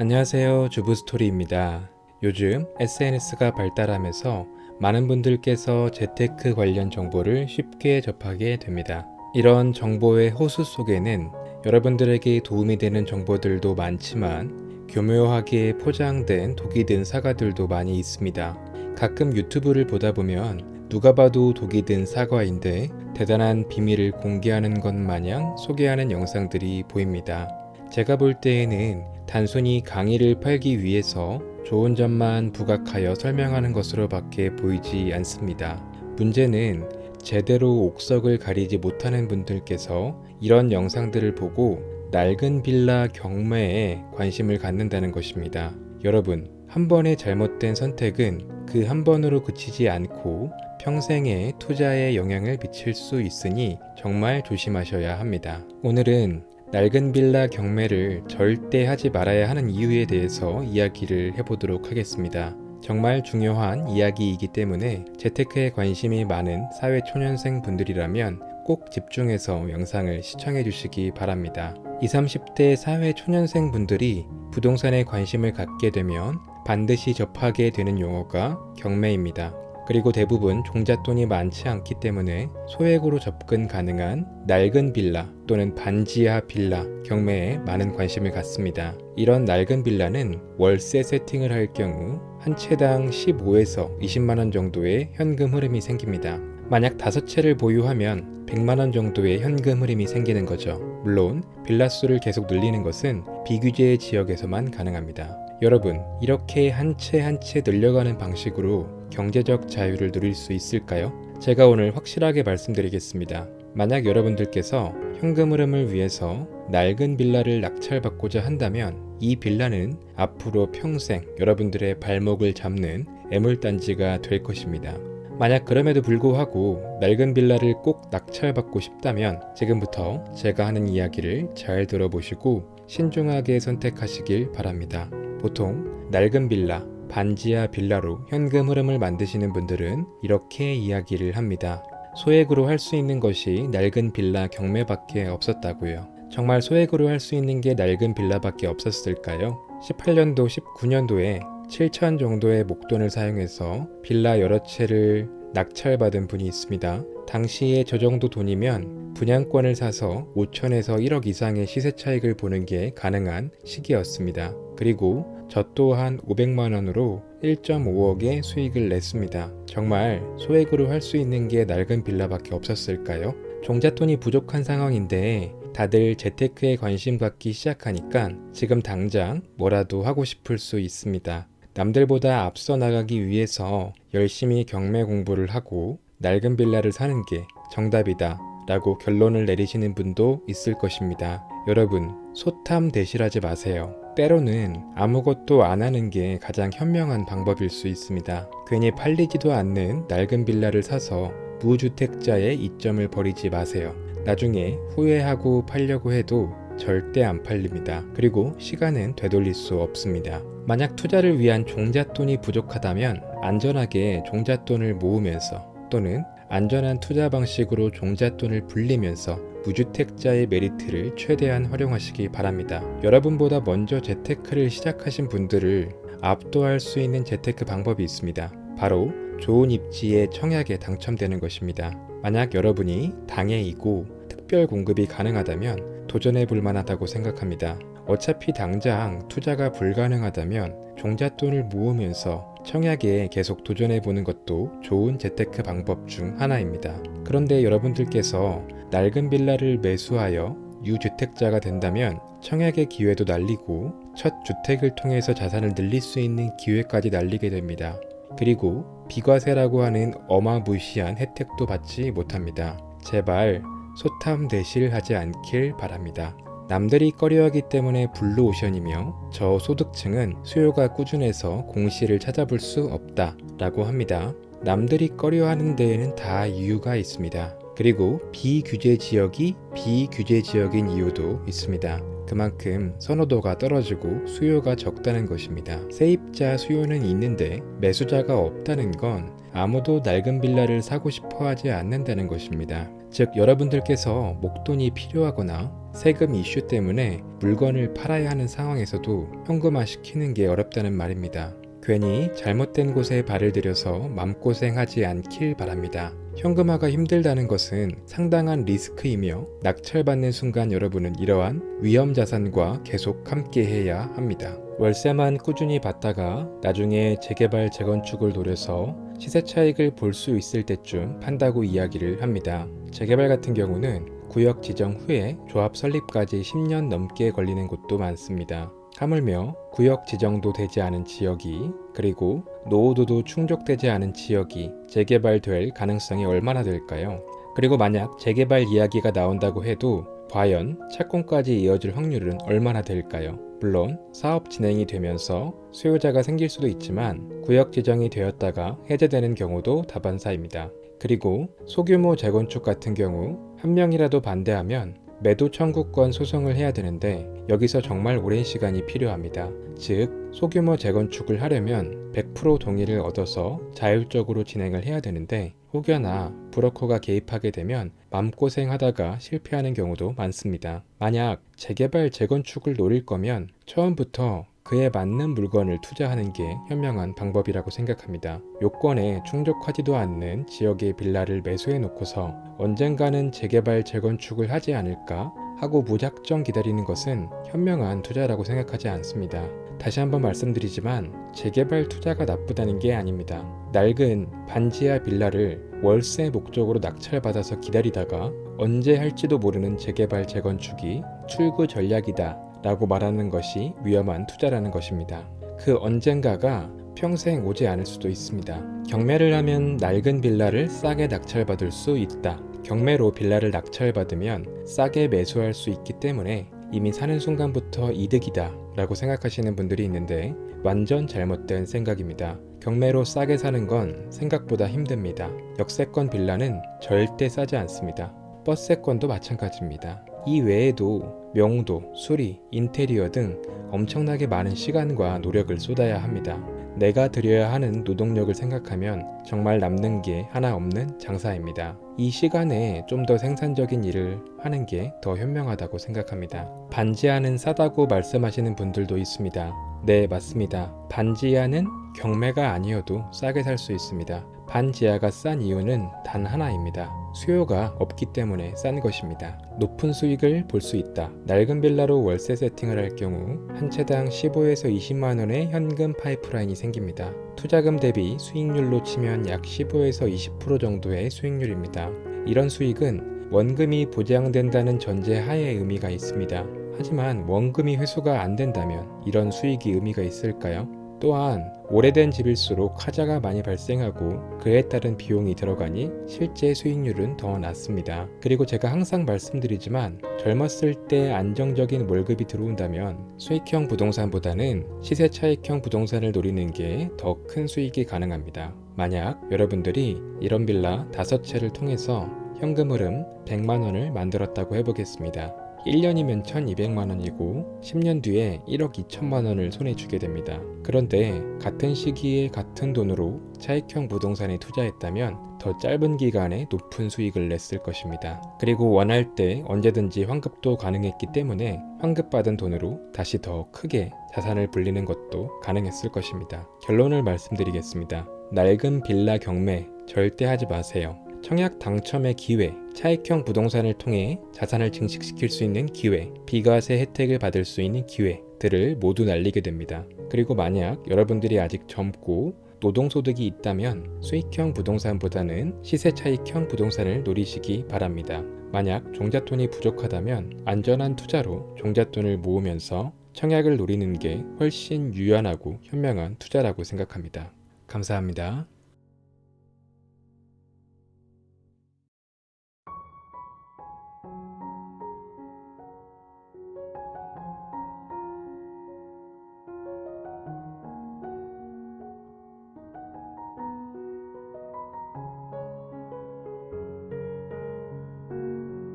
안녕하세요. 주부스토리입니다. 요즘 SNS가 발달하면서 많은 분들께서 재테크 관련 정보를 쉽게 접하게 됩니다. 이런 정보의 호수 속에는 여러분들에게 도움이 되는 정보들도 많지만 교묘하게 포장된 독이 든 사과들도 많이 있습니다. 가끔 유튜브를 보다 보면 누가 봐도 독이 든 사과인데 대단한 비밀을 공개하는 것 마냥 소개하는 영상들이 보입니다. 제가 볼 때에는 단순히 강의를 팔기 위해서 좋은 점만 부각하여 설명하는 것으로밖에 보이지 않습니다. 문제는 제대로 옥석을 가리지 못하는 분들께서 이런 영상들을 보고 낡은 빌라 경매에 관심을 갖는다는 것입니다. 여러분, 한 번의 잘못된 선택은 그 한 번으로 그치지 않고 평생의 투자에 영향을 미칠 수 있으니 정말 조심하셔야 합니다. 오늘은 낡은 빌라 경매를 절대 하지 말아야 하는 이유에 대해서 이야기를 해보도록 하겠습니다. 정말 중요한 이야기이기 때문에 재테크에 관심이 많은 사회초년생 분들이라면 꼭 집중해서 영상을 시청해 주시기 바랍니다. 20, 30대 사회초년생 분들이 부동산에 관심을 갖게 되면 반드시 접하게 되는 용어가 경매입니다. 그리고 대부분 종잣돈이 많지 않기 때문에 소액으로 접근 가능한 낡은 빌라 또는 반지하 빌라 경매에 많은 관심을 갖습니다. 이런 낡은 빌라는 월세 세팅을 할 경우 한 채당 15에서 20만원 정도의 현금 흐름이 생깁니다. 만약 5채를 보유하면 100만원 정도의 현금 흐름이 생기는 거죠. 물론 빌라 수를 계속 늘리는 것은 비규제 지역에서만 가능합니다. 여러분, 이렇게 한 채 한 채 늘려가는 방식으로 경제적 자유를 누릴 수 있을까요? 제가 오늘 확실하게 말씀드리겠습니다. 만약 여러분들께서 현금 흐름을 위해서 낡은 빌라를 낙찰받고자 한다면 이 빌라는 앞으로 평생 여러분들의 발목을 잡는 애물단지가 될 것입니다. 만약 그럼에도 불구하고 낡은 빌라를 꼭 낙찰받고 싶다면 지금부터 제가 하는 이야기를 잘 들어보시고 신중하게 선택하시길 바랍니다. 보통 낡은 빌라, 반지하 빌라로 현금 흐름을 만드시는 분들은 이렇게 이야기를 합니다. 소액으로 할 수 있는 것이 낡은 빌라 경매밖에 없었다고요. 정말 소액으로 할 수 있는 게 낡은 빌라밖에 없었을까요? 18년도, 19년도에 7천 정도의 목돈을 사용해서 빌라 여러 채를 낙찰받은 분이 있습니다. 당시에 저 정도 돈이면 분양권을 사서 5천에서 1억 이상의 시세 차익을 보는 게 가능한 시기였습니다. 그리고 저 또한 500만 원으로 1.5억의 수익을 냈습니다. 정말 소액으로 할 수 있는 게 낡은 빌라밖에 없었을까요? 종잣돈이 부족한 상황인데 다들 재테크에 관심 갖기 시작하니까 지금 당장 뭐라도 하고 싶을 수 있습니다. 남들보다 앞서 나가기 위해서 열심히 경매 공부를 하고 낡은 빌라를 사는 게 정답이다 라고 결론을 내리시는 분도 있을 것입니다. 여러분, 소탐대실하지 마세요. 때로는 아무것도 안 하는 게 가장 현명한 방법일 수 있습니다. 괜히 팔리지도 않는 낡은 빌라를 사서 무주택자의 이점을 버리지 마세요. 나중에 후회하고 팔려고 해도 절대 안 팔립니다. 그리고 시간은 되돌릴 수 없습니다. 만약 투자를 위한 종잣돈이 부족하다면 안전하게 종잣돈을 모으면서 또는 안전한 투자 방식으로 종잣돈을 불리면서 무주택자의 메리트를 최대한 활용하시기 바랍니다. 여러분보다 먼저 재테크를 시작하신 분들을 압도할 수 있는 재테크 방법이 있습니다. 바로 좋은 입지의 청약에 당첨되는 것입니다. 만약 여러분이 당해이고 특별 공급이 가능하다면 도전해 볼 만하다고 생각합니다. 어차피 당장 투자가 불가능하다면 종잣돈을 모으면서 청약에 계속 도전해 보는 것도 좋은 재테크 방법 중 하나입니다. 그런데 여러분들께서 낡은 빌라를 매수하여 유주택자가 된다면 청약의 기회도 날리고 첫 주택을 통해서 자산을 늘릴 수 있는 기회까지 날리게 됩니다. 그리고 비과세라고 하는 어마무시한 혜택도 받지 못합니다. 제발 소탐대실하지 않길 바랍니다. 남들이 꺼려하기 때문에 블루오션이며 저소득층은 수요가 꾸준해서 공시를 찾아볼 수 없다 라고 합니다. 남들이 꺼려하는 데에는 다 이유가 있습니다. 그리고 비규제 지역이 비규제 지역인 이유도 있습니다. 그만큼 선호도가 떨어지고 수요가 적다는 것입니다. 세입자 수요는 있는데 매수자가 없다는 건 아무도 낡은 빌라를 사고 싶어 하지 않는다는 것입니다. 즉 여러분들께서 목돈이 필요하거나 세금 이슈 때문에 물건을 팔아야 하는 상황에서도 현금화 시키는 게 어렵다는 말입니다. 괜히 잘못된 곳에 발을 들여서 맘고생하지 않길 바랍니다. 현금화가 힘들다는 것은 상당한 리스크이며 낙찰받는 순간 여러분은 이러한 위험 자산과 계속 함께해야 합니다. 월세만 꾸준히 받다가 나중에 재개발 재건축을 노려서 시세 차익을 볼 수 있을 때쯤 판다고 이야기를 합니다. 재개발 같은 경우는 구역 지정 후에 조합 설립까지 10년 넘게 걸리는 곳도 많습니다. 하물며 구역 지정도 되지 않은 지역이, 그리고 노후도도 충족되지 않은 지역이 재개발될 가능성이 얼마나 될까요? 그리고 만약 재개발 이야기가 나온다고 해도 과연 착공까지 이어질 확률은 얼마나 될까요? 물론 사업 진행이 되면서 수요자가 생길 수도 있지만 구역 지정이 되었다가 해제되는 경우도 다반사입니다. 그리고 소규모 재건축 같은 경우 한 명이라도 반대하면 매도 청구권 소송을 해야 되는데 여기서 정말 오랜 시간이 필요합니다. 즉, 소규모 재건축을 하려면 100% 동의를 얻어서 자율적으로 진행을 해야 되는데 혹여나 브로커가 개입하게 되면 맘고생하다가 실패하는 경우도 많습니다. 만약 재개발 재건축을 노릴 거면 처음부터 그에 맞는 물건을 투자하는 게 현명한 방법이라고 생각합니다. 요건에 충족하지도 않는 지역의 빌라를 매수해 놓고서 언젠가는 재개발 재건축을 하지 않을까 하고 무작정 기다리는 것은 현명한 투자라고 생각하지 않습니다. 다시 한번 말씀드리지만 재개발 투자가 나쁘다는 게 아닙니다. 낡은 반지하 빌라를 월세 목적으로 낙찰받아서 기다리다가 언제 할지도 모르는 재개발 재건축이 출구 전략이다 라고 말하는 것이 위험한 투자라는 것입니다. 그 언젠가가 평생 오지 않을 수도 있습니다. 경매를 하면 낡은 빌라를 싸게 낙찰받을 수 있다. 경매로 빌라를 낙찰받으면 싸게 매수할 수 있기 때문에 이미 사는 순간부터 이득이다 라고 생각하시는 분들이 있는데 완전 잘못된 생각입니다. 경매로 싸게 사는 건 생각보다 힘듭니다. 역세권 빌라는 절대 싸지 않습니다. 버스세권도 마찬가지입니다. 이 외에도 명도, 수리, 인테리어 등 엄청나게 많은 시간과 노력을 쏟아야 합니다. 내가 들여야 하는 노동력을 생각하면 정말 남는 게 하나 없는 장사입니다. 이 시간에 좀 더 생산적인 일을 하는 게 더 현명하다고 생각합니다. 반지하는 싸다고 말씀하시는 분들도 있습니다. 네, 맞습니다. 반지하는 경매가 아니어도 싸게 살 수 있습니다. 반지하가 싼 이유는 단 하나입니다. 수요가 없기 때문에 싼 것입니다. 높은 수익을 볼 수 있다. 낡은 빌라로 월세 세팅을 할 경우 한 채당 15에서 20만 원의 현금 파이프라인이 생깁니다. 투자금 대비 수익률로 치면 약 15에서 20% 정도의 수익률입니다. 이런 수익은 원금이 보장된다는 전제 하에 의미가 있습니다. 하지만 원금이 회수가 안 된다면 이런 수익이 의미가 있을까요? 또한 오래된 집일수록 하자가 많이 발생하고 그에 따른 비용이 들어가니 실제 수익률은 더 낮습니다. 그리고 제가 항상 말씀드리지만 젊었을 때 안정적인 월급이 들어온다면 수익형 부동산보다는 시세 차익형 부동산을 노리는 게 더 큰 수익이 가능합니다. 만약 여러분들이 이런 빌라 5채를 통해서 현금 흐름 100만 원을 만들었다고 해보겠습니다. 1년이면 1200만 원이고 10년 뒤에 1억 2천만 원을 손에 쥐게 됩니다. 그런데 같은 시기에 같은 돈으로 차익형 부동산에 투자했다면 더 짧은 기간에 높은 수익을 냈을 것입니다. 그리고 원할 때 언제든지 환급도 가능했기 때문에 환급받은 돈으로 다시 더 크게 자산을 불리는 것도 가능했을 것입니다. 결론을 말씀드리겠습니다. 낡은 빌라 경매 절대 하지 마세요. 청약 당첨의 기회, 차익형 부동산을 통해 자산을 증식시킬 수 있는 기회, 비과세 혜택을 받을 수 있는 기회들을 모두 날리게 됩니다. 그리고 만약 여러분들이 아직 젊고 노동소득이 있다면 수익형 부동산보다는 시세 차익형 부동산을 노리시기 바랍니다. 만약 종잣돈이 부족하다면 안전한 투자로 종잣돈을 모으면서 청약을 노리는 게 훨씬 유연하고 현명한 투자라고 생각합니다. 감사합니다.